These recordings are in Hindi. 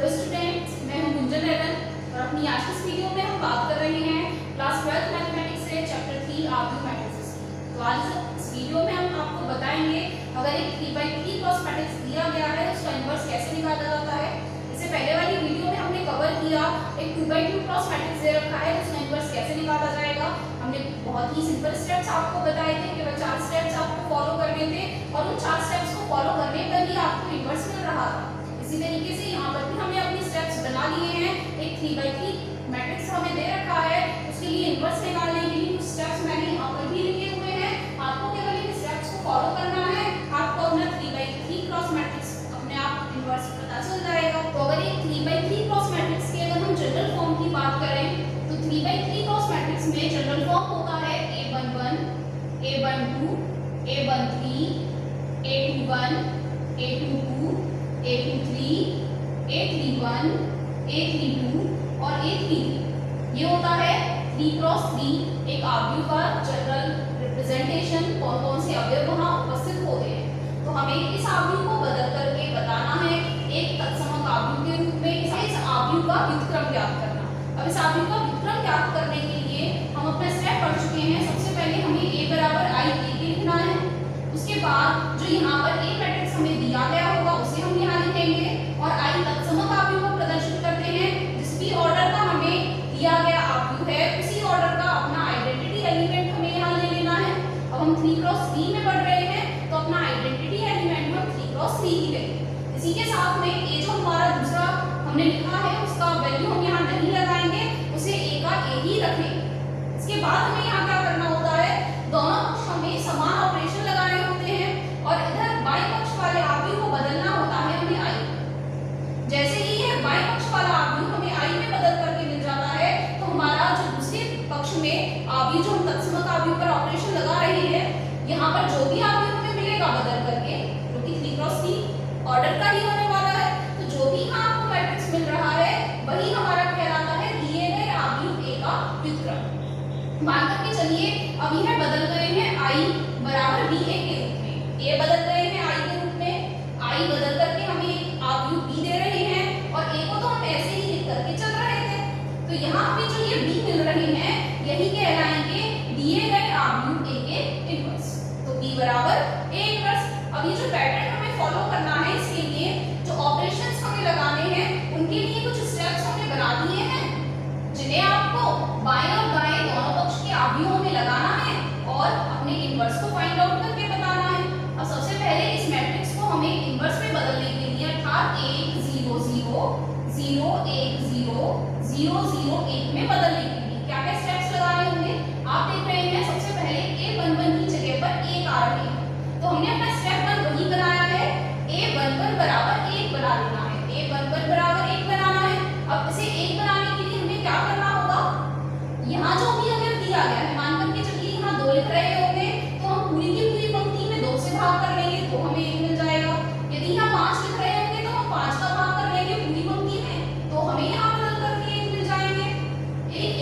हेलो स्टूडेंट्स, मैं हूं गुंजन रेवन और अपनी आज की इस वीडियो में हम बात कर रहे हैं क्लास 12th मैथमेटिक्स से चैप्टर 3 आर्ग्यू मैट्रिसेस की। तो आज इस वीडियो में हम आपको बताएंगे अगर एक 3x3 क्रॉस मैट्रिक्स दिया गया है उसका इनवर्स कैसे निकाला जाता है। इससे पहले वाली वीडियो में हमने कवर किया एक 2x2 क्रॉस मैट्रिक्स दे रखा है उसका इनवर्स कैसे निकाला जाएगा। हमने बहुत ही सिंपल स्टेप्स आपको बताए थे, केवल 4 स्टेप्स आपको फॉलो करने थे और उन 4 स्टेप्स को फॉलो करने पर ही आपको इनवर्स मिल रहा था। इसी तरीके से यहाँ पर भी हमने अपनी स्टेप्स बना लिए हैं। एक 3x3 मैट्रिक्स हमें दे रखा है, उसके लिए इनवर्स निकालने के लिए कुछ स्टेप्स मैंने यहाँ पर भी लिखे हुए हैं। आपको केवल इन स्टेप्स को फॉलो करना है, आपको अपना 3x3 क्रॉस मैट्रिक्स अपने आप इनवर्स पता चल जाएगा। तो अगर एक 3x3 क्रॉस मैट्रिक्स की अगर हम जनरल फॉर्म की बात करें तो 3x3 क्रॉस मैट्रिक्स में जनरल फॉर्म होता है A11 A12 A13 A21 A22 A23 A31 A32 और A33। ये होता है 3x3 एक आव्यूह का जनरल रिप्रेजेंटेशन। कौन कौन से अवयव वहाँ उपस्थित होते हैं, तो हमें इस आव्यूह को बदल करके बताना है एक तत्समक आव्यूह के रूप में। इस आव्यूह का व्युत्क्रम ज्ञात करना। अब इस आव्यूह का व्युत्क्रम ज्ञात करने के लिए हम अपना स्टेप पढ़ चुके हैं। सबसे पहले हमें A बराबर I A के लिखना है। उसके बाद जो यहाँ पर A मैट्रिक्स हमें दिया गया होगा उसे हम यहाँ लिखेंगे और I तत्समक आव्यूह को प्रदर्शित करते हैं। जिस भी ऑर्डर का हमें दिया गया आव्यूह है उसी ऑर्डर का अपना आइडेंटिटी एलिमेंट हमें यहाँ ले लेना है। अब हम 3x3 में पढ़ रहे हैं तो अपना आइडेंटिटी एलिमेंट हम 3x3 ही लेंगे। इसी के साथ में A जो हमारा दूसरा हमने लिखा है उसका वैल्यू हम यहाँ नहीं लगाएंगे, उसे A का A ही रखेंगे। इसके बाद हमें यहाँ क्या करना होता है, दोनों पक्ष हमें समान ऑपरेशन लगाने होते हैं और इधर बाएं पक्ष वाले आव्यूह को बदलना होता है हमें I। जैसे ही यह बाएं पक्ष वाला आव्यूह हमें I में बदल करके मिल जाता है तो हमारा जो दूसरे पक्ष में आव्यूह जो हम तत्समक आव्यूह पर ऑपरेशन लगा रहे हैं, यहाँ पर जो भी आव्यूह हमें मिलेगा बदल करके, जो कि 3x3 ऑर्डर का ही होने वाला है, तो जो भी यहाँ आपको मैट्रिक्स मिल रहा है वही हमारा कहलाता है दिए गए आव्यूह A का व्युत्क्रम। मान करके चलिए अब यह बदल गए हैं I बराबर BA के रूप में। A बदल गए हैं I के रूप में, I बदल करके हमें एक आव्यूह B दे रहे हैं और A को तो हम ऐसे ही लिख करके चल रहे थे। तो यहाँ पे जो ये B मिल रहे हैं यही कहलाएंगे दिए गए आव्यूह A के इनवर्स। तो B बराबर A इनवर्स। अब ये जो पैटर्न हमें फॉलो करना है, इसके लिए जो ऑपरेशंस हमें लगाने हैं उनके लिए कुछ स्टेप्स हमने बना दिए हैं जिन्हें आपको बाएं और दाएं दोनों पक्ष के आव्यूहों में लगाना है और अपने इनवर्स को फाइंड आउट करके बताना है। अब सबसे पहले इस मैट्रिक्स को हमें इनवर्स में बदलने के लिए अर्थात 1 0 0 0 1 0 0 0 1 में बदलने के लिए क्या क्या स्टेप्स लगाने होंगे आप देख रहे हैं। सबसे पहले A11 की जगह पर 1 आ रहे हैं तो हमने अपना स्टेप 1 वही बनाया है, A11 बराबर 1 बना लेना है। A11 बराबर 1 बनाना है। अब इसे 1 बनाने के लिए हमें क्या करना होगा, यहाँ जो भी हमें दिया गया है, मान करके चलिए यहाँ 2 लिख रहे होंगे तो हम पूरी की पूरी पंक्ति में 2 से भाग कर लेंगे तो हमें 1 मिल जाएगा। यदि यहाँ 5 लिख रहे होंगे तो हम 5 का भाग कर लेंगे पूरी पंक्ति में तो हमें यहाँ बदल करके 1 मिल जाएंगे।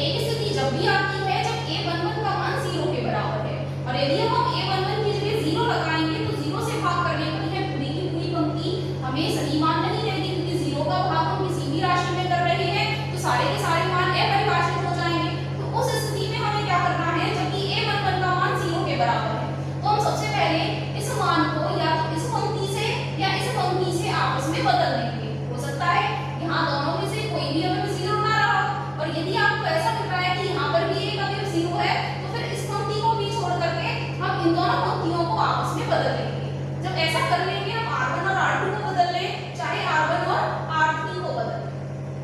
एक स्थिति जब भी आती है जब A11 का मान 0 के बराबर है और यदि हम A11 की जगह 0 लगाएंगे तो 0 से भाग करने पर यह पूरी की पूरी पंक्ति हमें सही मान नहीं देगी, क्योंकि 0 का भाग हम किसी भी राशि में कर रहे हैं तो सारे के सारे मान अपरिभाषित हो जाएंगे। तो उस स्थिति में हमें क्या करना है, जबकि A11 का मान 0 के बराबर है तो हम सबसे पहले इस मान को या तो इस पंक्ति से या इस पंक्ति से आपस में बदल देंगे। हो सकता है यहाँ दोनों में से कोई भी अवयव 0 ना रहा, और यदि आपको ऐसा लग रहा है कि यहाँ पर भी एक अवयव 0 है तो फिर इस पंक्ति को भी छोड़ करके हम इन दोनों पंक्तियों को आपस में बदल देंगे। जब ऐसा कर लेंगे हम R1 और R2 को बदल लें, चाहे R1 और R3 को बदल लें,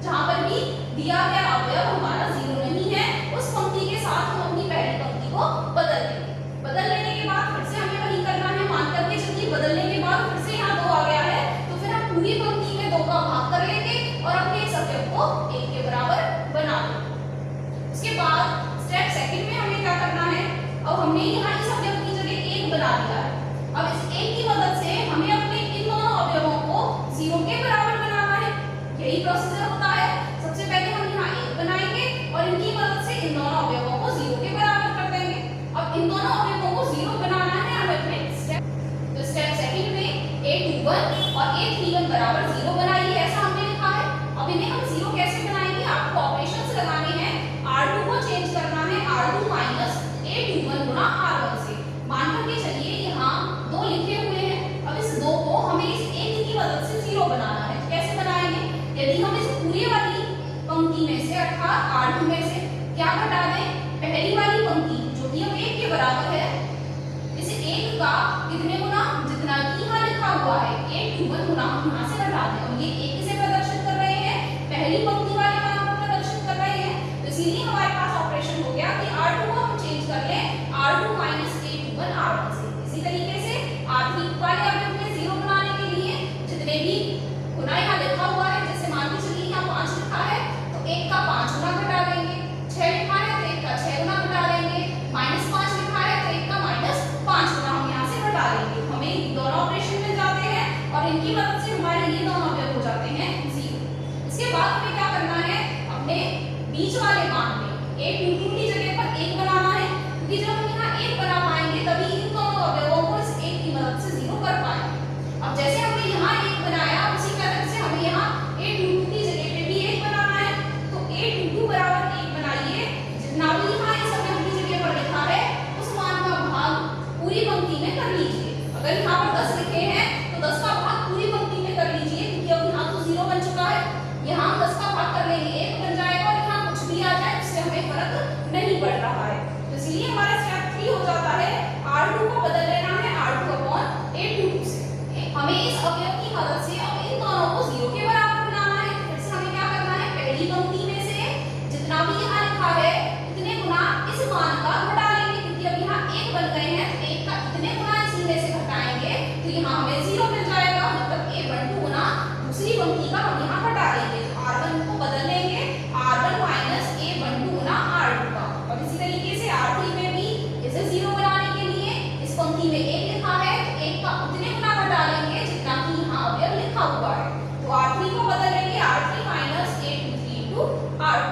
जहाँ पर भी दिया गया अवयव हमारा 0 नहीं है उस पंक्ति के साथ हम अपनी पहली पंक्ति को बदल लेंगे। बदल लेने के बाद फिर से हमें वही करना है। मान करके चलिए बदलने के बाद फिर से यहाँ 2 आ गया है तो फिर हम पूरी पंक्ति में 2 का भाग कर लेंगे और अपने इस अवयव को 1 के बराबर बना लेंगे। उसके बाद स्टेप सेकंड में हमें क्या करना है, अब हमने यहाँ इस अवयव की जगह 1 बना दिया है। अब इस 1 की मदद से हमें अपने इन दोनों अवयवों को 0 के बराबर बनाना है। यही प्रोसीजर होता है। सबसे पहले हम यहाँ 1 बनाएंगे और इनकी मदद से इन दोनों अवयवों को 0 के बराबर कर देंगे। अब इन दोनों अवयवों को 0 बनाना है हमें अपने स्टेप, तो स्टेप सेकंड में A21 और A31 बराबर 0 बनाइए, ऐसा हमने लिखा है। R2 में से क्या घटा दें, पहली वाली पंक्ति जो कि अब 1 के बराबर है, इस 1 का कितने गुना, जितना कि यहाँ लिखा हुआ है 8 गुना हम यहाँ से घटा दें। और ये 1 किसे प्रदर्शित कर रहे हैं, पहली पंक्ति वाले मान को प्रदर्शित कर रहे हैं। तो इसीलिए हमारे पास ऑपरेशन हो गया कि R2 को हम चेंज कर लें R2 माइनस 8 R1 से। इसी तरीके से R3 वाले अवयव में 0 बनाने के लिए जितने भी गुना यहाँ लिखा हुआ है, जैसे मान के चलिए यहाँ 5 लिखा है तो 1 का 5 गुना घटा देंगे, 6 लिखा है तो 1 का 6 गुना घटा देंगे, -5 लिखा है तो 1 का -5 गुना हम यहाँ से घटा देंगे। हमें दोनों ऑपरेशन मिल जाते हैं और इनकी मदद से हमारे ये दोनों अवयव हो जाते हैं 0। इसके बाद हमें क्या करना है, अपने बीच वाले मान में 8 की जगह पर 1 बनाना है, क्योंकि जब हम यहाँ 1 बना पाएंगे तभी इन दोनों अवयवों को इस 1 की मदद से 0 कर पाएंगे। अब जैसे हमने यहाँ 1 बनाया, उसी तरह से हमें यहाँ 8 की जगह पे भी 1 बनाना है। तो 8 बराबर 1 बनाइए, जितना भी यहाँ इस अवयव की जगह पर लिखा है उस मान का भाग पूरी पंक्ति में कर लीजिए। अगर यहाँ पर 10 लिखे हैं तो 10 का भाग पूरी पंक्ति में कर लीजिए, क्योंकि अब यहाँ तो 0 बन चुका है। यहाँ 10 का भाग कर लेंगे 1 बन जाएगा, और यहाँ कुछ भी आ जाए उससे हमें फर्क नहीं पड़ रहा है। तो इसलिए हमारा स्टेप 3 हो जाता है, R2 को बदल लेना है R2/8 से। हमें इस अवयव की मदद से अब इन दोनों को 0 के बराबर बनाना है। फिर से हमें क्या करना है, पहली पंक्ति में से जितना भी यहाँ लिखा है उतने गुना इस मान का घटा लेंगे, क्योंकि अब यहाँ 1 बन गए हैं तो 1 का इतने गुना इसी में से घटाएंगे तो यहाँ हमें 0 मिल जाएगा। मतलब A12 गुना दूसरी पंक्ति का हम यहाँ घटा लेंगे, तो R1 को बदल लेंगे R1 माइनस A12 गुना R2 का। और इसी तरीके से R3 में भी इसे 0 बनाने के लिए इस पंक्ति में 1 लिखा है तो 1 का उतने गुना घटा लेंगे जितना कि यहाँ अवयव लिखा हुआ है। तो R3 को बदल लेंगे R3 माइनस A23 R2।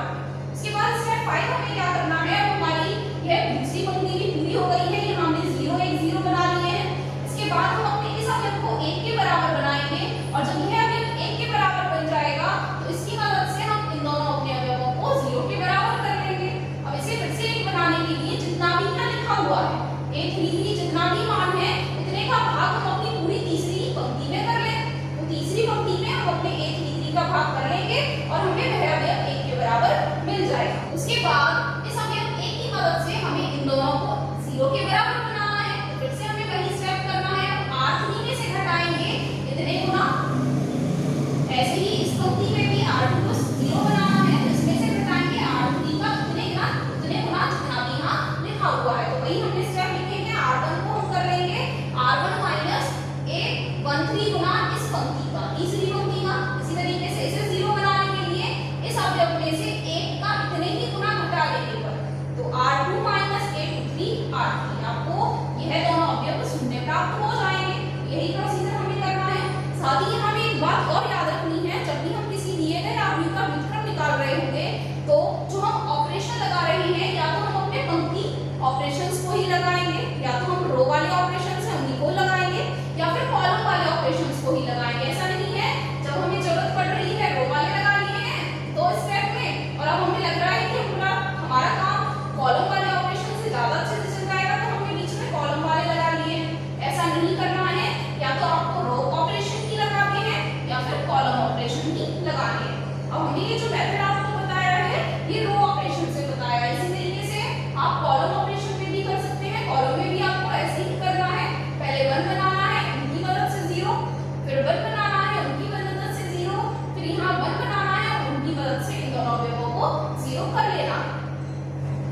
इसके बाद स्टेप 5 हमें क्या करना है, अब हमारी यह दूसरी पंक्ति भी पूरी हो गई है, यहाँ हमने 0 1 0 बना लिए हैं। इसके बाद हम अपने इस अवयव को 1 के बराबर बनाएंगे, और जब यह अवयव 1 के बराबर बन जाएगा तो इसकी मदद से हम इन दोनों अपने अवयवों को 0 के बराबर कर लेंगे। अब इसे फिर से 1 बनाने के लिए जितना भी यहाँ लिखा हुआ है A33 जितना भी मान है उतने का भाग हम अपनी पूरी तीसरी पंक्ति में कर लें। तो तीसरी पंक्ति में हम अपने A33 का भाग कर लेंगे और हमें वह अवयव 1 के बराबर मिल जाएगा। उसके बाद इस अवयव 1 की मदद से हमें इन दोनों को 0 के बराबर बनाना है। तो फिर से हमें वही स्टेप करना है, R3 में से घटाएंगे इतने गुना, ऐसे ही इस पंक्ति में भी R2 को 0 बनाना है, तो इसमें से घटाएंगे R3 का उतने गुना जितना भी यहाँ लिखा हुआ है। तो वही हमने स्टेप लिखे हैं, R1 को हम कर लेंगे R1 माइनस A13 गुना इस पंक्ति का, तीसरी पंक्ति का। इसी तरीके से इसे 0 बनाने के लिए इस अवयव में से 1 का इतने ही गुना घटा लेने पर, तो R2 माइनस A23 R3, आपको यह दोनों अवयव शून्य प्राप्त हो जाएंगे। यही प्रोसीजर हमें करना है। साथ ही हमें एक बात और याद रखनी है, जब भी हम किसी दिए गए अवयव का व्युत्क्रम निकाल रहे होंगे तो जो हम ऑपरेशन लगा रहे हैं, या तो हम अपने पंक्ति ऑपरेशंस को ही लगाएंगे, या तो हम रो वाले ऑपरेशंस हैं उन्हीं को लगाएंगे, या फिर कॉलम वाले ऑपरेशंस को ही लगाएंगे। ऐसा नहीं है जब हमें जरूरत पड़ रही है रो वाले लगा लिए हैं 2 स्टेप में, और अब हमें लग रहा है कि हमारा काम कॉलम वाले ऑपरेशन से ज्यादा अच्छे से चल जाएगा तो हमने बीच में कॉलम वाले लगा लिए हैं। ऐसा नहीं करना है, या तो आपको रो ऑपरेशन ही लगाने हैं या फिर कॉलम ऑपरेशन ही लगाने हैं। अब हमने ये जो मेथड आपको बताया है ये रो ऑपरेशन से बताया है। इसी तरीके से आप कॉलम ऑपरेशन में भी कर सकते हैं। कॉलम में भी आपको ऐसे ही करना है, पहले 1 बनाना है उनकी मदद से 0, फिर 1 बनाना है उनकी मदद से 0, फिर यहाँ 1 बनाना है उनकी मदद से इन दोनों अवयवों को 0 कर लेना।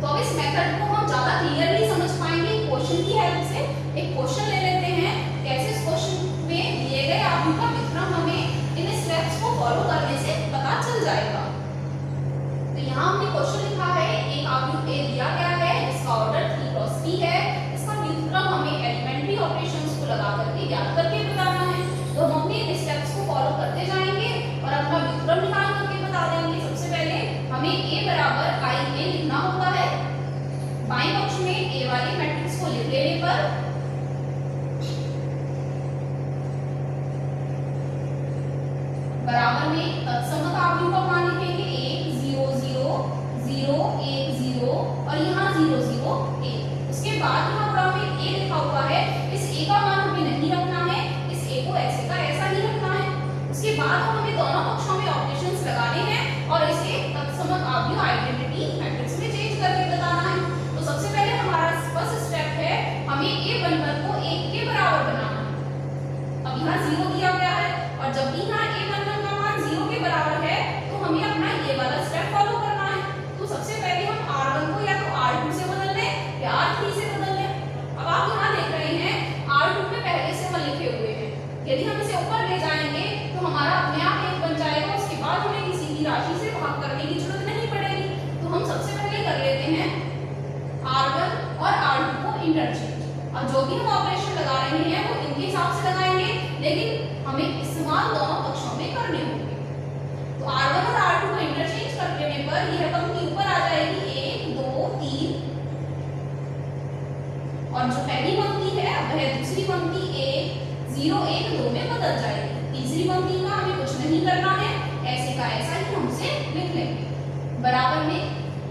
तो अब इस मेथड को हम ज्यादा क्लियरली समझ पाएंगे क्वेश्चन की हेल्प से। एक क्वेश्चन ले लेते हैं, कैसे इस क्वेश्चन में दिए गए अवयव का व्युत्क्रम हमें इन स्टेप्स को फॉलो करने से पता चल जाएगा। तो यहाँ हमने क्वेश्चन लिखा है, एक अवयव A दिया गया है जिसका ऑर्डर 3×3 है, इसका व्युत्क्रम हमें एलिमेंट्री ऑपरेशंस को लगा करके ज्ञात करके बताना है। तो हम अपने इन स्टेप्स को फॉलो करते जाएंगे और अपना व्युत्क्रम निकाल करके बता देंगे। सबसे पहले हमें A बराबर IA लिखना होता है। बाएं पक्ष में A वाले मैट्रिक्स को लिख लेने पर बराबर में तत्समक अवयव का मान लिखेंगे 1 0 0 0 1 0 और यहाँ 0 0 1। उसके बाद यहाँ पूरा में A लिखा हुआ है, इस A का मान हमें नहीं रखना है, इस A को ऐसे का ऐसा ही रखना है। उसके बाद हमें दोनों पक्षों में ऑपरेशंस लगाने हैं और इसे तत्समक अवयव आइडेंटिटी यहाँ 0 दिया गया है और जब भी यहाँ a11 का मान 0 के बराबर है तो हमें अपना ये वाला स्टेप फॉलो करना है। तो सबसे पहले हम r1 को या तो r2 से बदल लें या r3 से बदल लें। अब आप यहाँ देख रहे हैं r2 में पहले से 1 लिखे हुए हैं, यदि हम इसे ऊपर ले जाएंगे तो हमारा अपने आप 1 बन जाएगा, उसके बाद हमें किसी भी राशि से भाग करने की जरूरत नहीं पड़ेगी। तो हम सबसे पहले कर लेते हैं r1 और r2 को इंटरचेंज। अब जो भी हम ऑपरेशन लगा रहे हैं वो इनके हिसाब से लगाएंगे, लेकिन हमें इस्तेमाल दोनों पक्षों में करने होंगे। तो r1 और r2 को इंटरचेंज करने पर यह पंक्ति ऊपर आ जाएगी 1 2 3, और जो पहली पंक्ति है वह दूसरी पंक्ति 1 0 1 2 में बदल जाएगी। तीसरी पंक्ति का हमें कुछ नहीं करना है, ऐसे का ऐसा ही हम उसे लिख लेंगे बराबर में।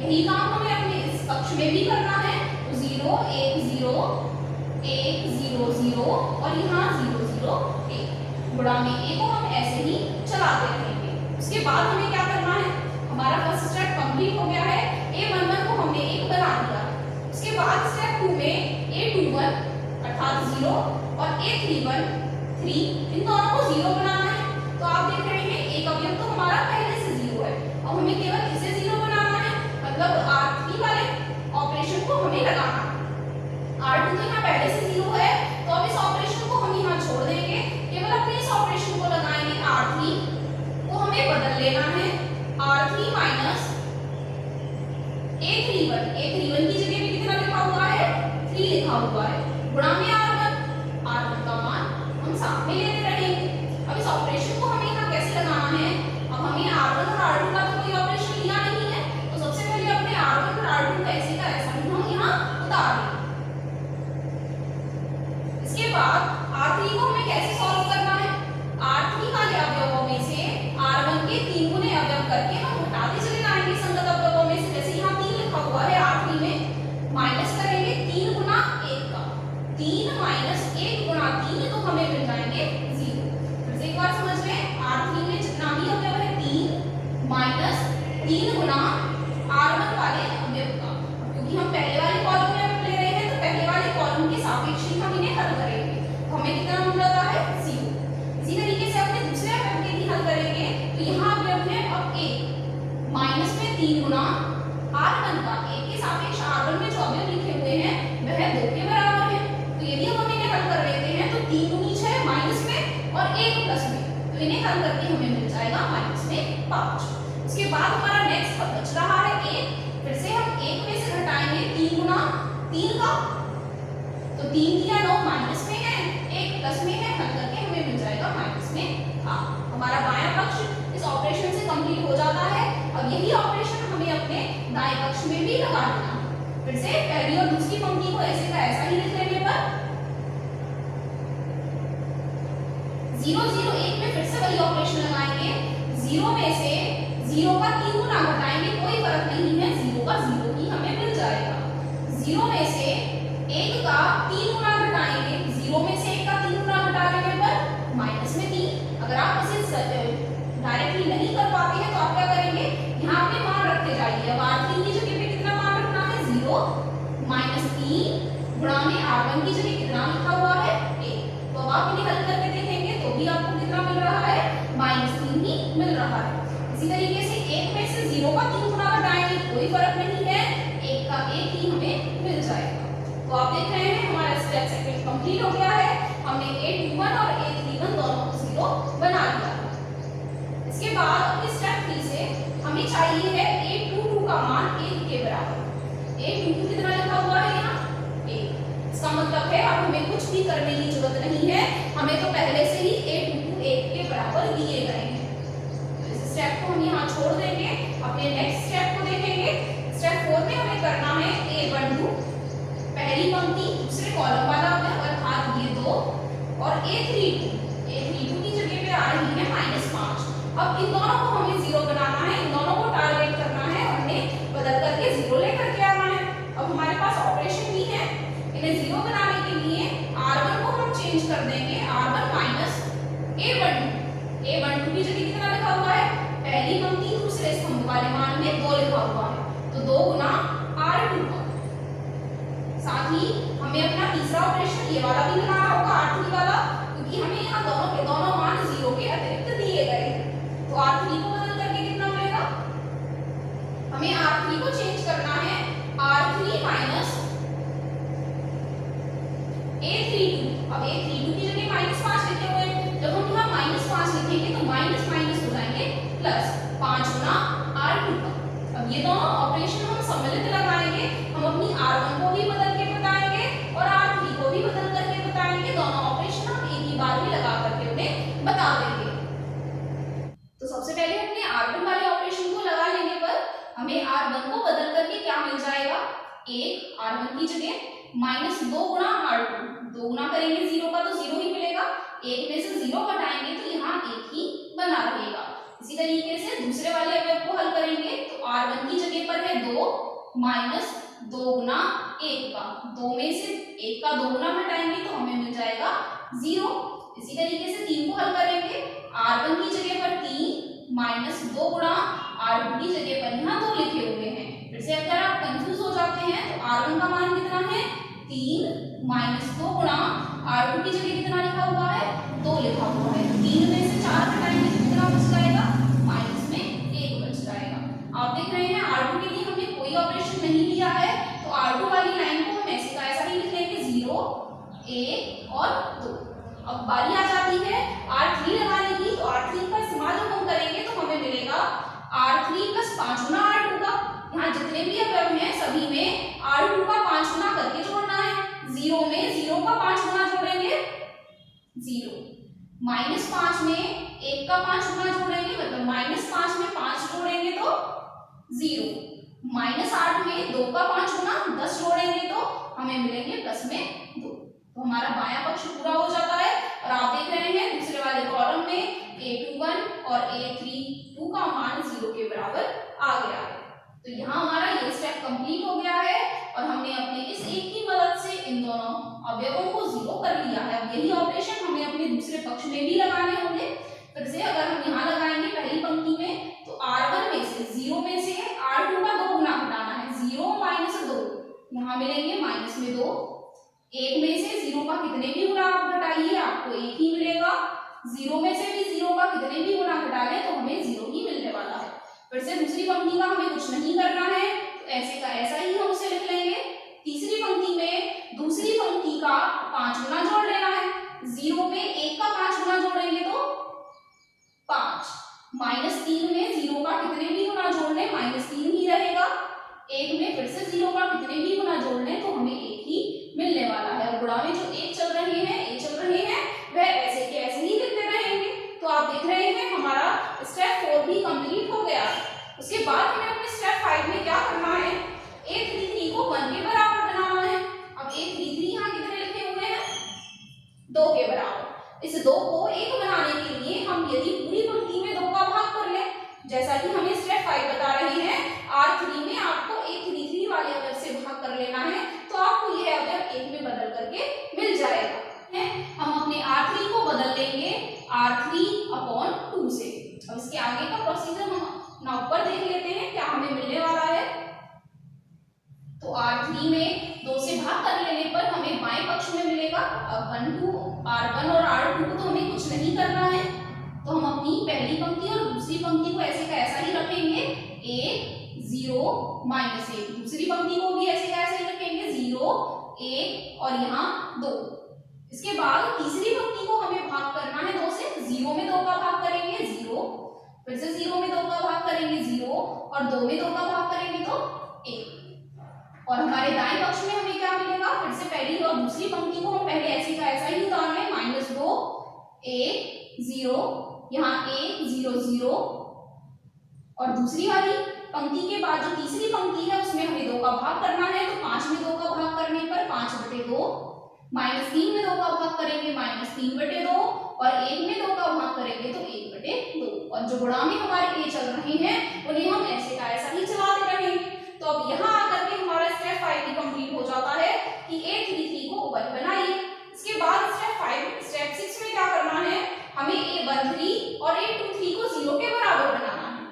यही काम हमें अपने इस पक्ष में भी करना है। तो 0 1 0 1 0 0 और यहाँ 0 0 1 गुणा में a को हम ऐसे ही चलाते रहेंगे। उसके बाद हमें क्या करना है, हमारा फर्स्ट स्टेप कंप्लीट हो गया है। a11 को हमने 1 बना दिया। उसके बाद स्टेप 2 में a21 अर्थात 0 और a31 3, इन दोनों को 0 बनाना है। तो आप देख रहे हैं एक अवयव तो हमारा पहले से 0 है, अब हमें केवल इसे 0 बनाना है, मतलब r3 वाले ऑपरेशन को हमें लगाना है। r2 तो यहाँ पहले से 0 है, तो अब इस ऑपरेशन को हम यहाँ छोड़ देंगे, केवल अपने इस ऑपरेशन को लगाएंगे। r3 को हमें बदल लेना है r3 माइनस a31 की जगह में कितना लिखा हुआ है 3 लिखा हुआ है, गुणा में r1 का मान हम साथ में लेते रहेंगे। अब इस ऑपरेशन को हमें यहाँ कैसे लगाना है, अब हमें r1 और r2 का तो कोई ऑपरेशन लिया नहीं है, तो सबसे पहले अपने r1 और r2 का ऐसे का ऐसा ही हम यहाँ उतार लेंगे। इसके बाद r3 को हमें कैसे सॉल्व करना है, r3 वाले अवयवों में से r1 के 3 गुने अवयव करके हम हटाते चले जाएंगे संगत अवयवों में से। जैसे यहाँ 3 लिखा हुआ है r3 में, माइनस करेंगे 3 गुना 1 का, 3 माइनस 1 गुना 3, तो हमें मिल जाएंगे 0। फिर से एक बार समझ लें, r3 में जितना भी अवयव है 3 माइनस 3 गुना r1 वाले अवयव का, क्योंकि हम पहले वाले कॉलम में ले रहे हैं तो पहले वाले कॉलम के सापेक्ष ही हम इन्हें हल करेंगे, तो हमें कितना मिल जाता है 0। इसी तरीके से अपने दूसरे अवयव के भी हल करेंगे। तो यहाँ अवयव है अब a माइनस में 3 गुना r1 का, a के सापेक्ष r1 में जो अवयव लिखे हुए हैं वह 2 के बराबर है। तो यदि हम इन्हें हल कर लेते हैं तो 3 गुनी 6 माइनस में और 1 प्लस में, तो इन्हें हल करके हमें मिल जाएगा माइनस में 5। उसके बाद हमारा नेक्स्ट पद बच रहा है 1, फिर से हम 1 में से घटाएंगे 3 गुना 3 का, तो 3 दिया 9 माइनस में है, 1 प्लस में है, हल करके हमें मिल जाएगा माइनस में 8। हमारा बायां पक्ष इस ऑपरेशन से कंप्लीट हो जाता है। अब यही ऑपरेशन हमें अपने दाएं पक्ष में भी लगा देना है। फिर से पहली और दूसरी पंक्ति को ऐसे का ऐसा ही लिख लेने पर 0 0 1 में फिर से वही ऑपरेशन लगाएंगे। 0 में से 0 का 3 गुना घटाएंगे, कोई फर्क नहीं है, 0 का 0 ही हमें मिल जाएगा। 0 में से 1 का 3 गुना घटाएंगे, 0 में से 1 का 3 गुना घटा लेने पर माइनस में 3। अगर आप इसे डायरेक्टली नहीं कर पाते हैं तो आप क्या करेंगे, यहाँ पे मान रखते जाइए। अब r3 की जगह पे कितना मान रखना है 0 माइनस 3 गुणा में r1 की जगह कितना लिखा हुआ है 1। तो अब आप इन्हें हल करके देखेंगे तो भी आपको कितना मिल रहा है -3 ही मिल रहा है। इसी तरीके से 1 में से 0 का 3 गुना घटाएंगे, कोई फर्क नहीं है, 1 का 1 ही हमें मिल जाएगा। तो आप देख रहे हैं हमारा स्टेप सेकंड कंप्लीट हो गया है। हमने a21 और a31 दोनों को 0 बना लिया। इसके बाद अपने स्टेप 3 से हमें चाहिए है a22 का मान 1 के बराबर। a22 कितना लिखा हुआ है यहाँ 1। इसका मतलब है अब हमें कुछ भी करने की जरूरत नहीं है, हमें तो पहले से ही a22 1 के बराबर दिए गए हैं। तो इस स्टेप को हम यहाँ छोड़ देंगे, अपने नेक्स्ट स्टेप को देखेंगे। स्टेप 4 में हमें करना है a12 पहली पंक्ति दूसरे कॉलम वाला अर्थात ये 2, और a32 की जगह पे आ रही है -5। अब इन दोनों को हमें 0 बनाना है, इन दोनों को टारगेट करना है और इन्हें बदल करके 0 लेकर के आना है। अब हमारे पास ऑपरेशन भी है, इन्हें 0 बनाने के लिए r1 को हम चेंज कर देंगे, r1 माइनस a12 की जगह कितना लिखा हुआ है पहली पंक्ति दूसरे स्तंभ वाले मान में 2 लिखा हुआ है, तो 2 गुना r2 का। साथ ही हमें अपना तीसरा ऑपरेशन ये वाला भी लगाना होगा r3 वाला, क्योंकि हमें यहाँ दोनों के दोनों मान 0 के अतिरिक्त दिए गए हैं। तो R3 को बदल करके कितना मिलेगा, हमें R3 को चेंज करना है R3 माइनस A32। अब A32 की जगह -5 लिखे हुए हैं, जब हम यहाँ -5 लिखेंगे तो माइनस माइनस हो जाएंगे प्लस 5 गुना R2 का। अब ये दोनों ऑपरेशन हम सम्मिलित लगाएंगे, हम अपनी R1 को भी बदल के बताएंगे और R3 को भी बदल करके बताएंगे। दोनों ऑपरेशन हम एक ही बार में लगा करके उन्हें बता देंगे। तो सबसे पहले अपने R1 वाले ऑपरेशन को लगा लेने पर हमें R1 को बदल करके क्या मिल जाएगा, एक R1 की जगह -2 गुना R2, 2 गुना करेंगे 0 का तो 0 ही मिलेगा, एक में से 0 घटाएंगे तो यहाँ एक ही बना रहेगा। इसी तरीके से दूसरे वाले अवयव को हल करेंगे तो R1 की जगह पर है 2 माइनस 2 गुना 1 का, 2 में से 1 का 2 गुना घटाएंगे तो हमें मिल जाएगा 0। इसी तरीके से 3 को हल करेंगे, R1 की जगह पर 3 माइनस 2 गुना R2 की जगह पर यहाँ 2 लिखे हुए हैं। फिर से अगर आप कंफ्यूज हो जाते हैं तो R1 का मान कितना है 3 माइनस 2 गुना R2 की जगह कितना लिखा हुआ है 2 लिखा हुआ है। 3 में से 4 घटाएंगे तो कितना बच जाएगा, माइनस में 1 बच जाएगा। आप देख रहे हैं R2 के लिए हमने कोई ऑपरेशन नहीं लिया है, तो R2 वाली लाइन को हम ऐसे का ऐसा ही लिख लेंगे 0 1 और 2। अब बारी आ जाती है R3 लगाने की, तो R3 का इस्तेमाल जब हम करेंगे तो हमें मिलेगा R3 प्लस 5 गुना R2 का। यहाँ जितने भी अवयव हैं सभी में R2 का 5 गुना करके जोड़ना है। 0 में 0 का 5 गुना जोड़ेंगे 0, -5 में 1 का 5 गुना जोड़ेंगे मतलब -5 में 5 जोड़ेंगे तो 0, -8 में 2 का 5 गुना 10 जोड़ेंगे तो हमें मिलेंगे प्लस में 2। तो हमारा बायां पक्ष पूरा हो जाता है और आप देख रहे हैं दूसरे वाले कॉलम में A21 और A32 का मान 0 के बराबर आ गया है। तो यहाँ हमारा ये स्टेप कंप्लीट हो गया है और हमने अपने इस एक की मदद से इन दोनों अवयवों को 0 कर लिया है। अब यही ऑपरेशन हमें अपने दूसरे पक्ष में भी लगाने होंगे। फिर से अगर हम यहाँ लगाएंगे पहली पंक्ति में तो R1 में से 0 में से R2 का 2 गुना घटाना है, 0 माइनस 2, यहाँ मिलेंगे माइनस में 2। 1 में से 0 का कितने भी गुना आप घटाइए आपको 1 ही मिलेगा, 0 में से भी 0 का कितने भी गुना घटा लें तो हमें 0 ही मिलने वाला है। फिर से दूसरी पंक्ति का हमें कुछ नहीं करना है, तो ऐसे का ऐसा ही हम उसे लिख लेंगे। तीसरी पंक्ति में दूसरी पंक्ति का 5 गुना जोड़ लेना है, 0 में 1 का 5 गुना जोड़ेंगे तो 5, -3 में 0 का कितने भी गुना जोड़ लें -3 ही रहेगा, 1 में फिर से 0 का कितने भी गुना जोड़ लें तो हमें 1 ही मिलने वाला है। और गुणा में जो 1 चल रहे हैं वह ऐसे के ऐसे ही लिखते रहेंगे। तो आप देख रहे हैं हमारा स्टेप 4 भी कंप्लीट हो गया। उसके बाद हमें अपने स्टेप 5 में क्या करना है, A33 को 1 के बराबर बनाना है। अब A33 यहाँ कितने लिखे हुए हैं 2 के बराबर। इस 2 को 1 बनाने के लिए हम यदि पूरी पंक्ति में 2 का भाग कर लें, जैसा कि हमें स्टेप 5 बता रहे हैं R3 में आपको A33 वाले अवयव से भाग कर लेना है, तो आपको यह अवयव 1 में बदल करके मिल जाएगा है। हम अपने R3 को बदल लेंगे R3/2 से। अब इसके आगे का प्रोसीजर हम ना ऊपर देख लेते हैं क्या हमें मिलने वाला है। तो R3 में 2 से भाग कर लेने पर हमें बाएं पक्ष में मिलेगा। अब R1 और R2 को तो हमें कुछ नहीं करना है, तो हम अपनी पहली पंक्ति और दूसरी पंक्ति को ऐसे का ऐसा ही रखेंगे 1 0 -1। दूसरी पंक्ति को भी ऐसे का ऐसे ही रखेंगे 0 1 और यहाँ 2। इसके बाद तीसरी पंक्ति को हमें भाग करना है 2 से, 0 में 2 का भाग करेंगे 0, फिर से 0 में 2 का भाग करेंगे 0 और 2 में 2 का भाग करेंगे तो 1। और हमारे दाएं पक्ष में हमें क्या मिलेगा, फिर से पहली और दूसरी पंक्ति को हम पहले ऐसे का ऐसा ही उतार लें -2 1 0, यहाँ 1 0 0 और दूसरी वाली पंक्ति के बाद जो तीसरी पंक्ति है उसमें हमें 2 का भाग करना है। तो 5 में 2 का भाग करने पर 5/2, -3 में 2 का भाग करेंगे -3/2 और 1 में 2 का भाग करेंगे तो 1/2। और जो गुणा में हमारे ये चल रहे हैं उन्हें हम ऐसे का ऐसा ही चलाते रहेंगे। तो अब यहाँ आकर के हमारा स्टेप 5 भी कंप्लीट हो जाता है कि A33 को 1 बनाइए। इसके बाद स्टेप 6 में क्या करना है, हमें A13 और A23 को 0 के बराबर बनाना है।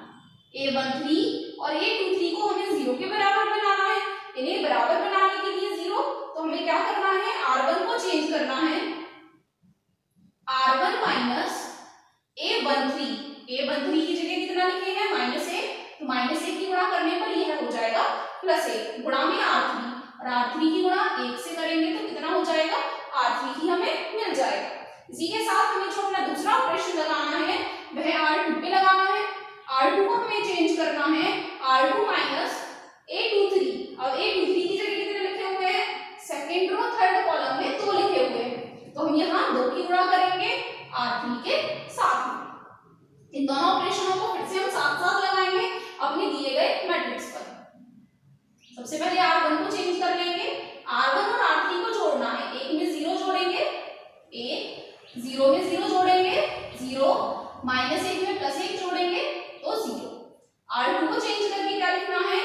A13 और A23 को हमें 0 के बराबर बनाना है। इन्हें बराबर बनाने के लिए 0 तो हमें क्या करना है, R1 को चेंज करना है कितना लिखे हैं -1, तो -1 की गुणा करने पर यह हो जाएगा +1 गुणा में R3, और R3 की गुणा 1 से करेंगे तो कितना हो जाएगा R3 ही हमें मिल जाएगा। इसी के साथ हमें जो अपना दूसरा ऑपरेशन लगाना है वह R2 पे लगाना है। R2 को हमें चेंज करना है R2 माइनस A23। अब A23 की जगह कितने लिखे हुए हैं, सेकंड रो थर्ड कॉलम में 2 लिखे हुए हैं, तो हम यहाँ 2 की गुणा करेंगे R3 के साथ में। इन दोनों ऑपरेशनों को फिर से हम साथ साथ लगाएंगे अपने दिए गए मैट्रिक्स पर। सबसे पहले R1 को चेंज कर लेंगे, R1 और R3 को जोड़ना है, 1 में 0 जोड़ेंगे 1, 0 में 0 जोड़ेंगे 0, -1 में +1 जोड़ेंगे तो 0। R2 को चेंज करके क्या लिखना है,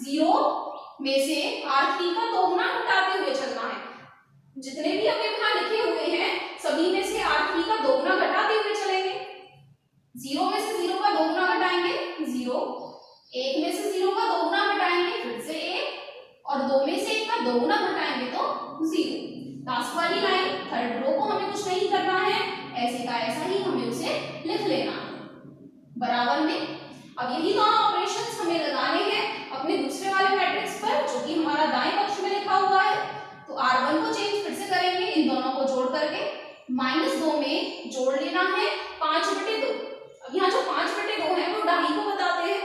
0 में से R3 का 2 गुना घटाते हुए चलना है। जितने भी अपने यहाँ लिखे हुए हैं सभी में से R3 का 2 गुना घटाते हुए चलेंगे। 0 में से 0 का 2 गुना घटाएंगे 0, 1 में से 0 का 2 गुना घटाएंगे फिर से 1, और 2 में से 1 का 2 गुना घटाएंगे तो 0। लास्ट वाली लाइन थर्ड रो को हमें कुछ नहीं करना है, ऐसे का ऐसा ही हमें उसे लिख लेना है बराबर में। अब यही दोनों ऑपरेशंस हमें लगाने हैं अपने दूसरे वाले मैट्रिक्स पर जो कि हमारा दाएं पक्ष में लिखा हुआ है। तो R1 को चेंज फिर से करेंगे इन दोनों को जोड़ करके, -2 में जोड़ लेना है 5/2। अब यहाँ जो 5/2 है वो 2.5 को बताते हैं,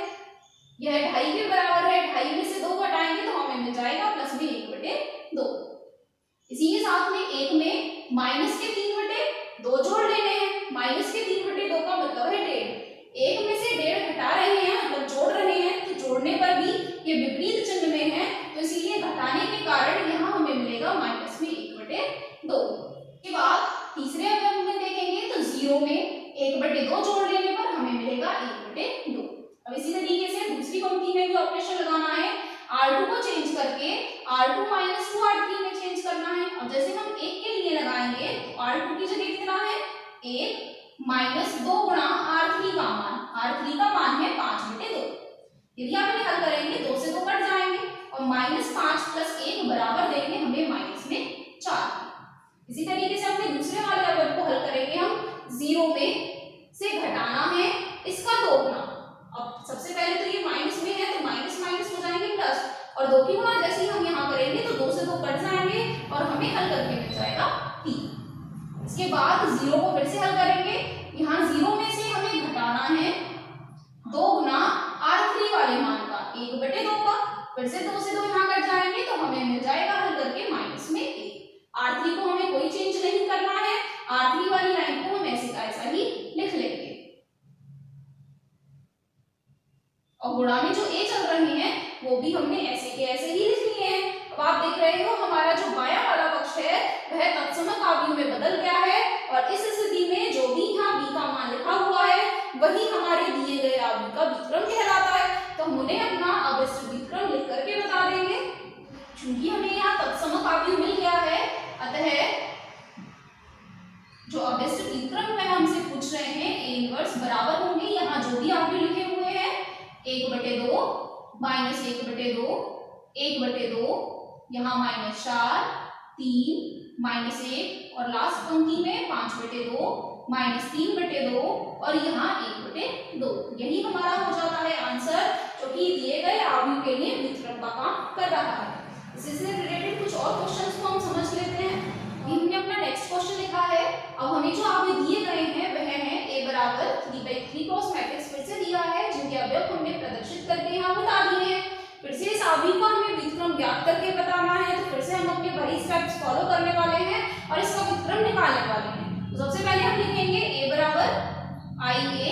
यह 2.5 के बराबर है, 2.5 में से 2 घटाएंगे तो हमें मिल जाएगा +1/2। इसी के साथ में 1 में -3/2 जोड़ लेने हैं, -3/2 का मतलब है 1.5। 1 में से 1.5 घटा रहे हैं मतलब जोड़ रहे हैं, तो जोड़ने पर भी ये विपरीत चिन्ह में है, तो इसीलिए घटाने के कारण यहाँ हमें मिलेगा -1/2। के बाद तीसरे अवयव में देखेंगे तो 0 में 1/2 जोड़ लेने पर हमें मिलेगा 1/2। अब इसी तरीके से दूसरी पंक्ति में भी ऑपरेशन लगाना है, R2 को चेंज करके R2 माइनस 2 R3 में चेंज करना है। अब जैसे हम 1 के लिए लगाएंगे तो R2 की जगह कितना है 1 -2 गुणा R3 का मान, R3 का मान है 5/2। यदि आप इन्हें हल करेंगे 2 से 2 कट जाएंगे और -5 + 1 बराबर देंगे हमें -4। इसी तरीके से अपने दूसरे वाले अवयव को हल करेंगे हम, 0 में से घटाना है इसका 2 गुना। अब सबसे पहले तो ये माइनस में है तो माइनस माइनस हो जाएंगे प्लस, और 2 की गुणा जैसे ही हम यहाँ करेंगे तो 2 से 2 कट जाएंगे और हमें हल करके मिल जाएगा 3। इसके बाद 0 को फिर से हल करेंगे, यहाँ 0 में से हमें घटाना है 2 गुना R3 वाले मान का 1/2 का, फिर से 2 से 2 यहाँ कट जाएंगे तो हमें मिल जाएगा हल करके -1। R3 को हमें कोई चेंज नहीं करना है, R3 वाली लाइन को हम ऐसे का ऐसा ही लिख लेंगे। और गुणा में जो a चल रहे हैं वो भी हमने ऐसे के ऐसे ही लिख लिए हैं। अब आप देख रहे हो हमारा जो बायां वाला पक्ष है वह तत्समक आव्यूह में बदल गया है, और इस स्थिति में जो भी यहाँ b का मान लिखा हुआ है वही हमारे दिए गए आव्यूह का व्युत्क्रम कहलाता है। तो हम उन्हें अपना अभिष्ट व्युत्क्रम लिख करके बता देंगे। चूंकि हमें यहाँ तत्समक आव्यूह मिल गया है, अतः जो अभिष्ट व्युत्क्रम में हमसे पूछ रहे हैं a इनवर्स बराबर होंगे यहाँ जो भी आव्यूह लिखे हुए हैं 1/2 -1/2 1/2, यहाँ -4 3 -1, और लास्ट पंक्ति में 5/2 -3/2 और यहाँ 1/2। यही हमारा हो जाता है आंसर जो कि दिए गए आव्यूह के लिए व्युत्क्रम का काम कर रहा है। इससे रिलेटेड कुछ और क्वेश्चंस को हम समझ लेते हैं। हमने अपना नेक्स्ट क्वेश्चन लिखा है। अब हमें जो आव्यूह दिए गए हैं वह है a बराबर 3/3 क्रॉस मैट्रिक्स फिर से दिया है, जिनके अवयव हमने प्रदर्शित करके यहाँ बता दिए हैं। फिर से इस आव्यूह का हमें व्युत्क्रम ज्ञात करके बताना है, तो फिर से हम अपने वही स्टेप्स फॉलो करने वाले हैं और इसका व्युत्क्रम निकालने वाले हैं। तो सबसे पहले हम लिखेंगे a बराबर IA,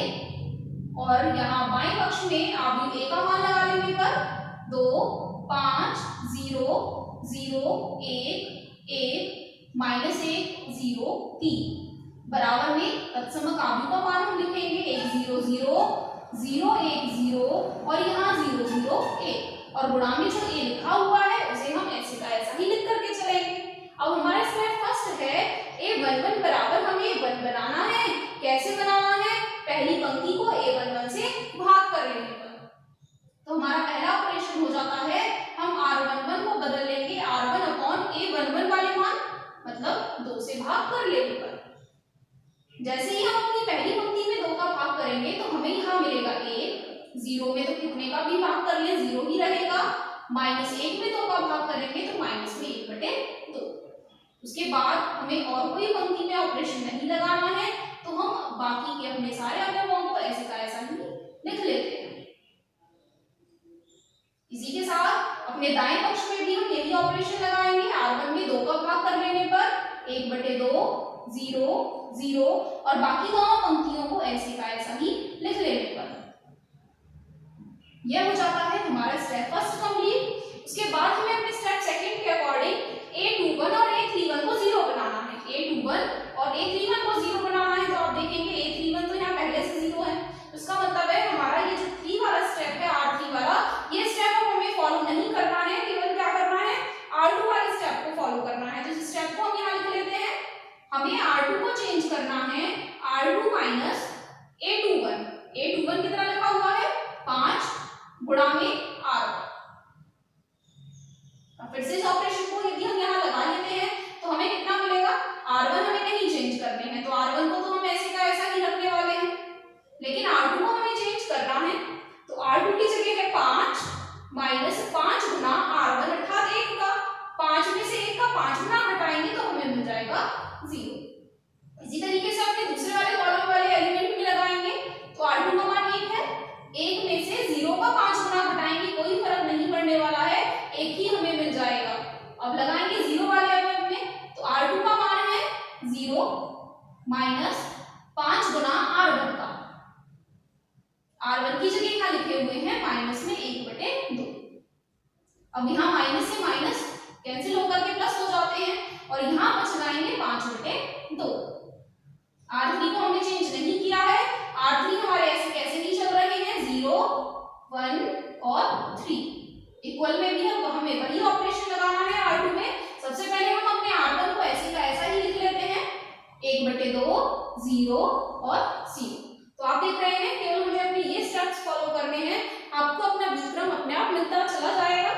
और यहाँ बाएं पक्ष में आव्यूह a का मान लगा लेने पर 2 5 0 0 1 1 -1 0 3 बराबर में तत्समक आव्यूह का मान हम लिखेंगे 1 0 0 0 1 0 और यहाँ 0 0 1, और गुणा में जो a लिखा हुआ है उसे हम ऐसे का ऐसा ही लिख करके चलेंगे। अब हमारा स्टेप फर्स्ट है a11 बराबर हमें 1 बनाना है। कैसे बनाना है, पहली पंक्ति को a11 से भाग कर लेने पर। तो हमारा पहला ऑपरेशन हो जाता है, हम r11 को बदल लेंगे r1/a11 वाले मान, मतलब 2 से भाग कर लेने पर। जैसे ही हम अपनी पहली पंक्ति में 2 का भाग करेंगे तो हमें यहाँ मिलेगा 1 जीरो में तो कितने का भी भाग कर ले जीरो ही रहेगा, -1 में 2 का भाग करेंगे तो माइनस में 1/2। उसके बाद हमें और कोई पंक्ति में ऑपरेशन नहीं लगाना है, तो हम बाकी के अपने सारे अवयवों को ऐसे का ऐसा ही लिख लेते हैं। इसी के साथ अपने दाएं पक्ष में भी हम यही ऑपरेशन लगाएंगे। r1 में 2 का भाग कर लेने पर 1/2 0 0 और बाकी दोनों पंक्तियों को ऐसे का ऐसा ही लिख लेने पर यह हो जाता है हमारा स्टेप फर्स्ट कंप्लीट। उसके बाद हमें अपने स्टेप सेकंड के अकॉर्डिंग a21 और a31 को 0 बनाना है। a21 और a31 को 0 बनाना है, तो आप देखेंगे a31 तो यहाँ पहले से 0 है, उसका मतलब है हमारा ये जो 3 वाला स्टेप है r3 वाला, ये स्टेप अब हमें फॉलो नहीं करना है, केवल क्या करना है r2 वाले स्टेप को फॉलो करना है। तो इस स्टेप को हम यहाँ लिख लेते हैं। हमें r2 को चेंज करना है r2 माइनस a21। a21 कितना लिखा हुआ है 5 गुणा में r1। फिर से इस ऑपरेशन को यदि हम यहाँ लगा लेते हैं तो हमें कितना मिलेगा, r1 हमें नहीं चेंज करने हैं, तो r1 को तो हम ऐसे का ऐसा ही रखने वाले हैं, लेकिन r2 को हमें चेंज करना है। तो r2 की जगह है 5 माइनस 5 गुना r1 अर्थात 1 का 5 में से 1 का 5 गुना घटाएंगे तो हमें मिल जाएगा 0। इसी तरीके से अपने दूसरे वाले कॉलम वाले एलिमेंट में लगाएंगे। तो r2 का मान 1 है, 1 में से 0 का 5 गुना घटाएंगे, कोई फर्क नहीं पड़ने वाला है, 1 ही हमें मिल जाएगा। अब लगाएंगे 0 वाले अवयव में, तो r2 का मान है 0 माइनस 5 गुना r1 का। r1 की जगह क्या लिखे हुए हैं माइनस में 1/2। अब यहाँ माइनस से माइनस कैंसिल होकर के प्लस हो जाते हैं और यहाँ बच जाएंगे 5/2। r3 को हमने चेंज नहीं किया है, r3 हमारे ऐसे कैसे नहीं चल रहे हैं 0 1 और 3। इक्वल में भी हमें वही ऑपरेशन लगाना है r2 में। सबसे पहले हम अपने r1 को ऐसे का ऐसा ही लिख लेते हैं 1/2 0 और 0। तो आप देख रहे हैं केवल हमें अपने ये स्टेप्स फॉलो करने हैं, आपको अपना व्युत्क्रम अपने आप मिलता चला जाएगा।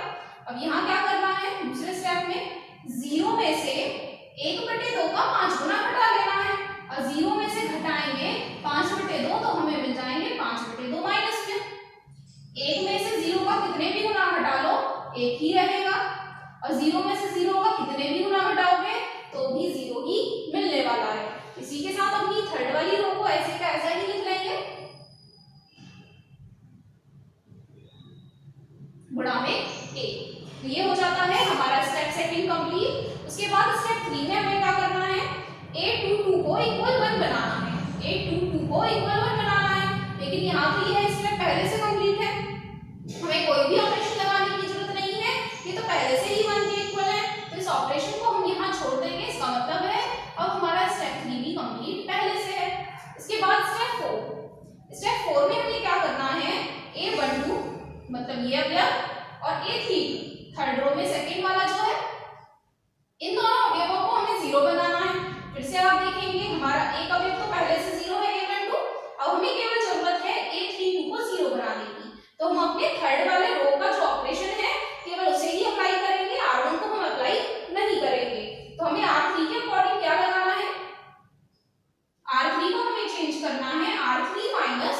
अब यहाँ क्या करना है, दूसरे स्टेप में 0 में से 1/2 का 5 गुना घटा लेना है, और 0 में से घटाएंगे 5/2 तो हमें मिल जाएंगे 5/2 माइनस में। 1 में से 0 का कितने भी गुना घटा लो 1 ही रहेगा, और 0 में से 0 का कितने भी गुना घटाओगे तो भी 0 ही मिलने वाला है। इसी के साथ अपनी थर्ड वाली रो को ऐसे का ऐसा ही लिख लेंगे गुणा में 1। तो ये हो जाता है हमारा स्टेप सेकंड कंप्लीट। उसके बाद स्टेप 3 में हमें क्या करना है, a22 को इक्वल 1 बनाना है। a22 को इक्वल 1 बनाना है, लेकिन यहाँ तो यह स्टेप पहले से कंप्लीट है, हमें कोई भी ऑपरेशन लगाने की जरूरत नहीं है, ये तो पहले से ही 1 के इक्वल है। तो इस ऑपरेशन को हम यहाँ छोड़ देंगे, इसका मतलब है अब हमारा स्टेप 3 भी कंप्लीट पहले से है। इसके बाद स्टेप 4 में हमें क्या करना है, a12 मतलब ये अवयव और a32 थर्ड रो में सेकंड वाला जो है, इन दोनों अवयवों को हमें 0 बनाना है। फिर से आप देखेंगे हमारा एक अवयव तो पहले से 0 है a12, अब हमें केवल जरूरत है a32 को 0 बनाने की। तो हम अपने थर्ड वाले रो का जो ऑपरेशन है केवल उसे ही अप्लाई करेंगे, r1 को हम अप्लाई नहीं करेंगे। तो हमें r3 के अकॉर्डिंग क्या लगाना है, r3 को हमें चेंज करना है r3 माइनस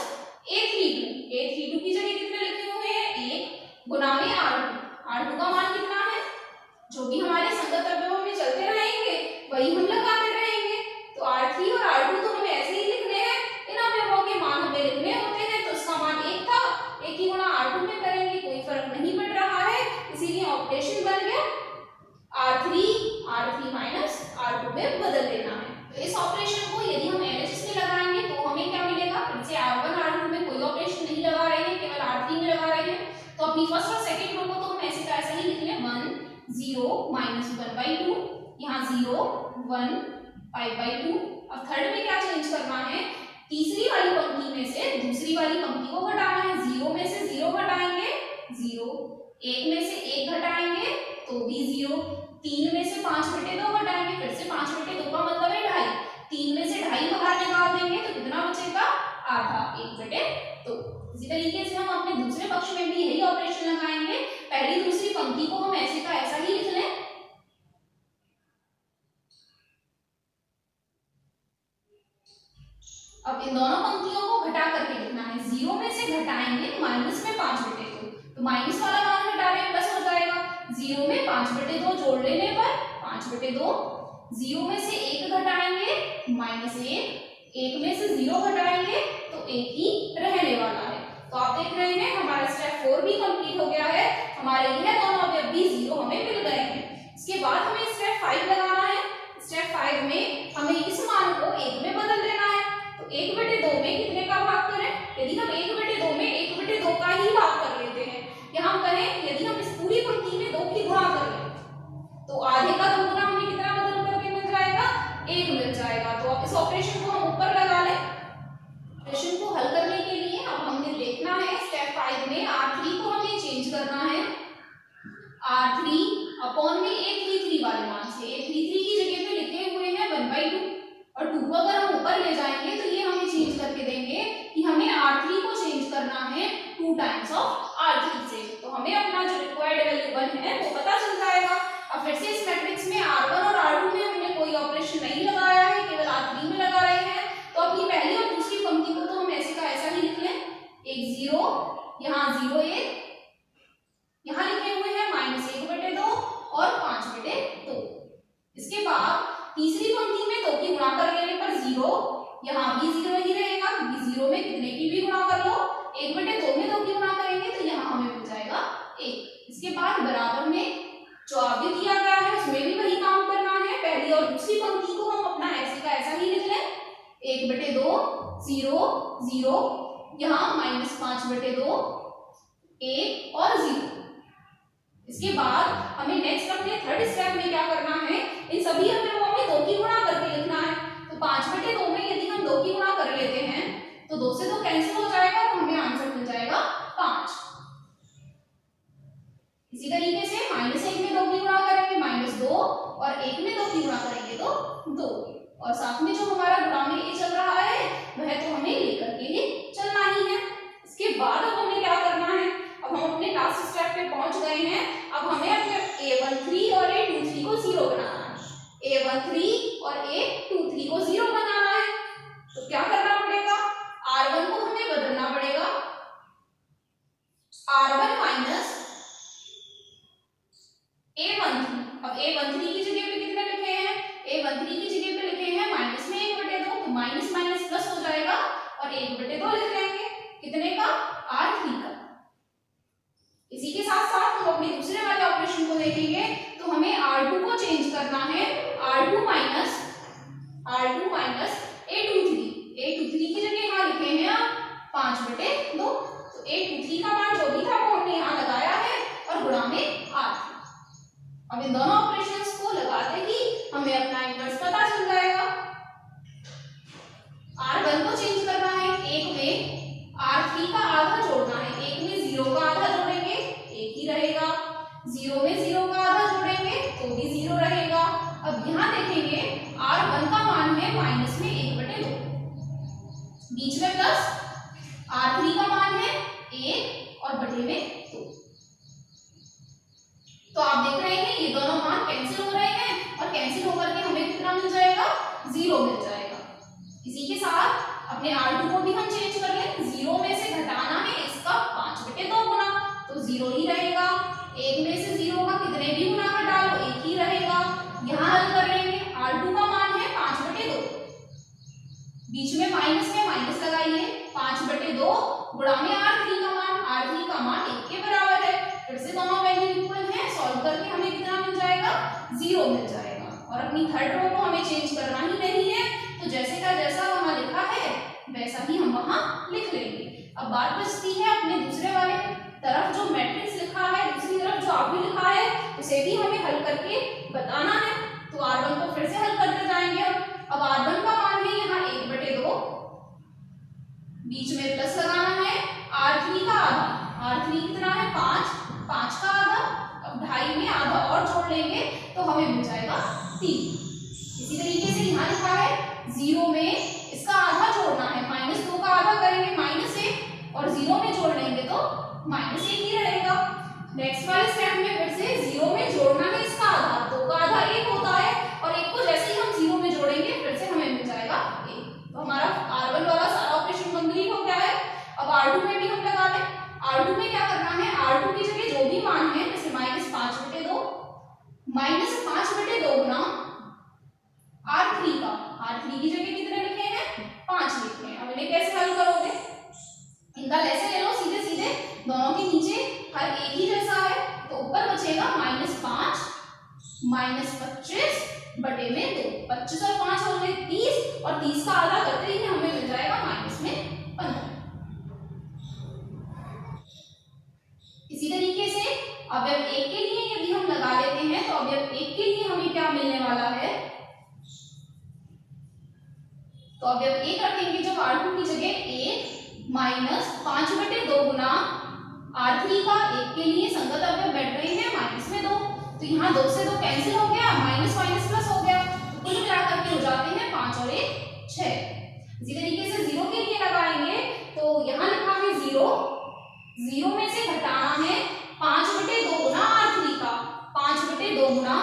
a32 की जगह कितने लिखे हुए हैं 1 गुना में r2 का मान कितना है, जो भी हमारे संगत अवयवों में चलते रहेंगे वही हम लगाते रहेंगे। तो r3 और r2 तो हमें ऐसे ही लिखने हैं, इन अवयवों के मान हमें लिखने होते हैं। तो इसका मान 1 था, 1 ही गुणा r2 में करेंगे, कोई फर्क नहीं पड़ रहा है, इसीलिए ऑपरेशन बन गया r3 माइनस r2 में बदल लेना है। तो इस ऑपरेशन को यदि हम LHS में लगाएंगे तो हमें क्या मिलेगा, फिर से r1 r2 में कोई ऑपरेशन नहीं लगा रहे हैं, केवल r3 में लगा रहे हैं। तो अपनी फर्स्ट और सेकंड रो को तो हम ऐसे का ऐसा ही लिख लें 1 0 माइनस 1/2, यहाँ 0 1 5/2। अब थर्ड में क्या चेंज करना है, तीसरी वाली पंक्ति में से दूसरी वाली पंक्ति को घटाना है। 0 में से 0 घटाएंगे 0, 1 में से 1 घटाएंगे तो भी 0, 3 में से 5/2 घटाएंगे, फिर से 5/2 का मतलब है 2.5, 3 में से 2.5 बाहर निकाल देंगे तो कितना बचेगा आधा 1/2। इसी तरीके से हम अपने दूसरे पक्ष में भी यही ऑपरेशन लगाएंगे, पहली दूसरी पंक्ति को हम ऐसे का ऐसा ही लिख लें। अब इन दोनों पंक्तियों को घटा करके लिखना है, 0 में से घटाएंगे माइनस में 5/2, तो माइनस वाला मान घटा रहे हैं प्लस हो जाएगा। 0 में 5/2 जोड़ लेने पर 5/2, 0 में से 1 घटाएंगे -1, 1 में से 0 घटाएंगे तो 1 ही रहने वाला है। तो आप देख रहे हैं हमारा स्टेप 4 भी कंप्लीट हो गया है, हमारे यह दोनों अवयव भी 0 हमें मिल गए हैं। इसके बाद हमें स्टेप 5 लगाना है। स्टेप 5 में हमें इस मान को 1 में बदल देना है। तो 1/2 में कितने का भाग करें? यदि हम 1/2 में 1/2 का ही भाग कर लेते हैं, या हम कहें यदि हम इस पूरी पंक्ति में 2 की गुणा कर लें तो आधे का 2 गुना हमें कितना बदल करके मिल जाएगा? 1 मिल जाएगा। तो अब इस ऑपरेशन को हम ऊपर लगा लें। ऑपरेशन को हल करने के लिए अब हमने देखना है स्टेप 5 में R3 को हमें चेंज करना है R3 अपॉन में A33 वाले मान से। A33 की जगह पे लिखे हुए हैं 1/2 और 2 को अगर हम ऊपर ले जाएंगे तो ये हमें चेंज करके देंगे कि हमें R3 को चेंज करना है 2 टाइम्स ऑफ R3 से। तो हमें अपना जो रिक्वायर्ड वैल्यू 1 है वो पता चल जाएगा। अब फिर से इस मैट्रिक्स में R1 और R2 में हमने कोई ऑपरेशन नहीं लगाया है, केवल R3 में लगा रहे हैं। तो अपनी पहली और दूसरी पंक्ति को तो हम ऐसे का ऐसा ही लिख लें। एक 0, यहाँ 0 1, यहाँ लिखे हुए हैं -1/2 और 5/2। इसके बाद तीसरी पंक्ति में 2 की गुणा कर लेने पर 0, यहाँ भी 0 ही रहेगा क्योंकि 0 में कितने की भी गुणा कर लो। 1/2 में 2 की गुणा करेंगे तो यहाँ हमें मिल जाएगा 1। इसके बाद बराबर में जो आगे दिया गया है उसमें भी वही काम करना है। पहली और दूसरी पंक्ति को हम अपना ऐसे का ऐसा ही लिख लें। 1/2 0 0, यहाँ -5/2 1 और 0। इसके बाद हमें नेक्स्ट अपने थर्ड स्टेप में क्या करना है, इन सभी अवयवों में 2 की गुणा करके लिखना है। तो 5/2 में यदि हम 2 की गुणा कर लेते हैं तो 2 से 2 कैंसिल हो जाएगा और हमें आंसर मिल जाएगा 5। इसी तरीके से -1 में 2 की गुणा करेंगे -2 और 1 में 2 की गुणा करेंगे तो 2, और साथ में जो हमारा गुणा में ये चल रहा है वह तो हमें लेकर के ही चलना ही है। इसके बाद अब हमें क्या करना है, अब हम अपने लास्ट स्टेप पे पहुंच गए हैं। अब हमें अपने A13 और A23 को 0 बनाना है। A13 और A23 को 0 बनाना है तो क्या करना पड़ेगा, R1 को हमें बदलना पड़ेगा R1 माइनस A13। अब A13 की जगह पे कितने लिखे हैं, A13 की जगह पे लिखे हैं -1/2, तो माइनस माइनस प्लस हो जाएगा और 1/2 लिख लेंगे कितने का, R3 का। इसी के साथ साथ हम अपने दूसरे वाले ऑपरेशन को देखेंगे। तो हमें R2 को चेंज करना है R2 माइनस A23 की जगह यहाँ लिखे हैं आप 5/2। तो A23 का मान जो भी था वो हमने यहाँ लगाया है और गुणा में R3। अब इन दोनों ऑपरेशंस को लगाते ही हमें अपना इनवर्स पता चल जाएगा। R1 को चेंज करना है 1 में, R3 का आधा जोड़ना है। 1 में 0 का आधा जोड़ेंगे 1 ही रहेगा, 0 में 0 का आधा जोड़ेंगे तो भी 0 रहेगा। अब यहाँ देखेंगे R1 का मान है -1/2, बीच में प्लस, R3 का मान है 1 और बटे में 2। तो आप देख रहे हैं ये दोनों मान कैंसिल हो रहे हैं और कैंसिल होकर के हमें कितना मिल जाएगा, 0 मिल जाएगा। इसी के साथ अपने R2 को भी हम चेंज कर लें। 0 में से घटाना है इसका 5/2 गुना, तो 0 ही रहेगा। 1 में से 0 का कितने भी गुना घटा लो 1 ही रहेगा। यहाँ हल कर लेंगे, R2 का मान है 5/2, बीच में माइनस लगाइए, 5/2 गुणा में R3 का मान 1 के बराबर है। फिर से दोनों वैल्यू इक्वल है, सॉल्व करके हमें कितना मिल जाएगा, 0 मिल जाएगा। और अपनी थर्ड रो को हमें चेंज करना ही नहीं है, तो जैसे का जैसा वहां लिखा है वैसा ही हम वहां लिख लेंगे। अब बात बचती है अपने दूसरे वाले तरफ जो मैट्रिक्स लिखा है, दूसरी तरफ जो आगे लिखा है उसे भी हमें हल करके बताना है। तो R1 को फिर से हल करते जाएंगे। अब R1 का मान है यहाँ 1/2, बीच में प्लस लगाना है। R3 का आधा, R3 कितना है 5 का आधा, अब 2.5 में आधा और जोड़ लेंगे तो हमें मिल जाएगा 3। इसी तरीके से यहाँ लिखा है 0 में इसका आधा जोड़ना है, -2 का आधा करेंगे -1 और 0 में जोड़ लेंगे तो -1 ही रहेगा। नेक्स्ट वाले स्टेप में फिर से 0 में जोड़ना है इसका आधा, 2 का आधा 1 होता है और 1 को जैसे ही हम 0 में जोड़ेंगे फिर से हमें मिल जाएगा 1। तो हमारा R1 वाला सारा ऑपरेशन कंप्लीट हो गया है। अब R2 में भी हम लगा R2 में क्या करना है, R2 की जगह जो भी मान है, जैसे -5/2 -5/2 गुना R3 का, R3 की जगह कितने लिखे हैं, 5 लिखे हैं। अब इन्हें कैसे हल करोगे, इनका लेसे ले लो सीधे सीधे, दोनों के नीचे हर एक ही जैसा है, तो ऊपर बचेगा -5 -25 बटे में 2, 25 और 5 हो गए 30, और 30 का आधा करते ही हमें मिल जाएगा -15। इसी तरीके से अवयव 1 के लिए यदि हम लगा लेते हैं, तो अवयव 1 के लिए हमें क्या मिलने वाला है, तो अवयव 1 रखेंगे जब R2 की जगह 1 -5/2 गुना R3 का 1 के लिए संगत अवयव बैठ रहे हैं -2, तो यहाँ 2 से 2 कैंसिल हो गया, माइनस माइनस प्लस हो गया, तो कुल मिलाकर के हो जाते हैं 5 और 1 6। इसी तरीके से 0 के लिए लगाएंगे, तो यहाँ लिखा है 0, 0 में से घटाना है 5/2 गुना R3 का, 5/2 गुना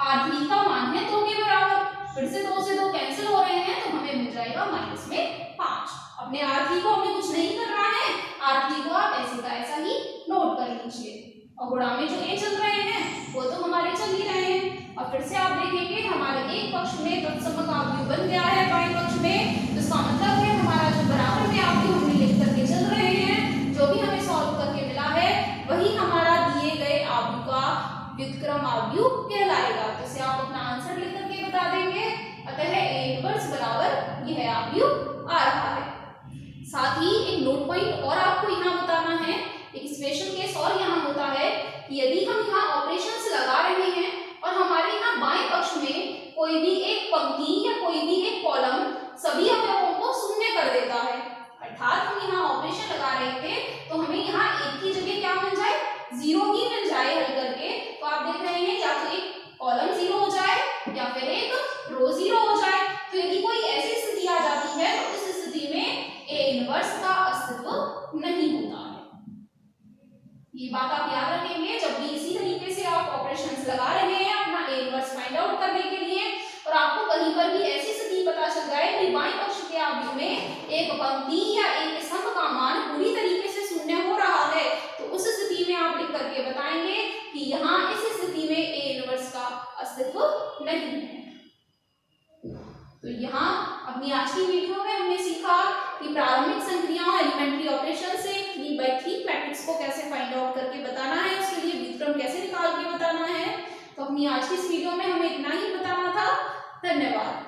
R3 का मान है 2 के बराबर, फिर से 2 से 2 कैंसिल हो रहे हैं, तो हमें मिल जाएगा -5। अपने R3 को हमें कुछ नहीं करना है, R3 को आप ऐसे का ऐसा ही नोट कर लीजिए, और गुणा में जो ये चल रहे हैं वो तो हमारे चल ही रहे हैं। और फिर से आप देखेंगे हमारे एक पक्ष में तत्समक आव्यूह बन गया है बाएं पक्ष में, तो इसका मतलब है हमारा जो बराबर में आव्यूह हमने लिख करके चल रहे हैं, जो भी हमें सॉल्व करके मिला है वही हमारा दिए गए आव्यूह का व्युत्क्रम आव्यूह कहलाएगा। तो इसे आप अपना आंसर लिख करके बता देंगे, अतः A इनवर्स बराबर यह आव्यूह आ रहा है। साथ ही एक नोट पॉइंट और आपको यहाँ बताना है, एक स्पेशल केस और यहाँ होता है कि यदि हम यहाँ ऑपरेशंस लगा रहे हैं और हमारे यहाँ बाएं पक्ष में कोई भी एक पंक्ति या कोई भी एक कॉलम सभी अवयवों को शून्य कर देता है, अर्थात हम यहाँ ऑपरेशन लगा रहे थे तो हमें यहाँ एक की जगह क्या मिल जाए, 0 ही मिल जाए हल करके, तो आप देख रहे हैं या तो एक कॉलम 0 हो जाए या फिर एक रो 0 हो जाए। तो यदि कोई ऐसी स्थिति आ जाती है तो इस स्थिति में A इनवर्स का अस्तित्व नहीं होता है। ये बात आप याद रखेंगे जब भी इसी तरीके से आप ऑपरेशंस लगा रहे हैं अपना A इनवर्स फाइंड आउट करने के लिए, और आपको कहीं पर भी ऐसी स्थिति पता चल जाए कि बाएं पक्ष के आव्यूह में एक पंक्ति या एक स्तंभ का मान पूरी तरीके से शून्य हो रहा है, तो उस स्थिति में आप लिख करके बताएंगे कि यहाँ इस स्थिति में A इनवर्स का अस्तित्व नहीं है। तो यहाँ अपनी आज की वीडियो में हमने सीखा कि प्रारंभिक संक्रियाओं एलिमेंट्री ऑपरेशन से 3x3 मैट्रिक्स को कैसे फाइंड आउट करके बताना है, उसके लिए व्युत्क्रम कैसे निकाल के बताना है। तो अपनी आज की इस वीडियो में हमें इतना ही बताना था। धन्यवाद।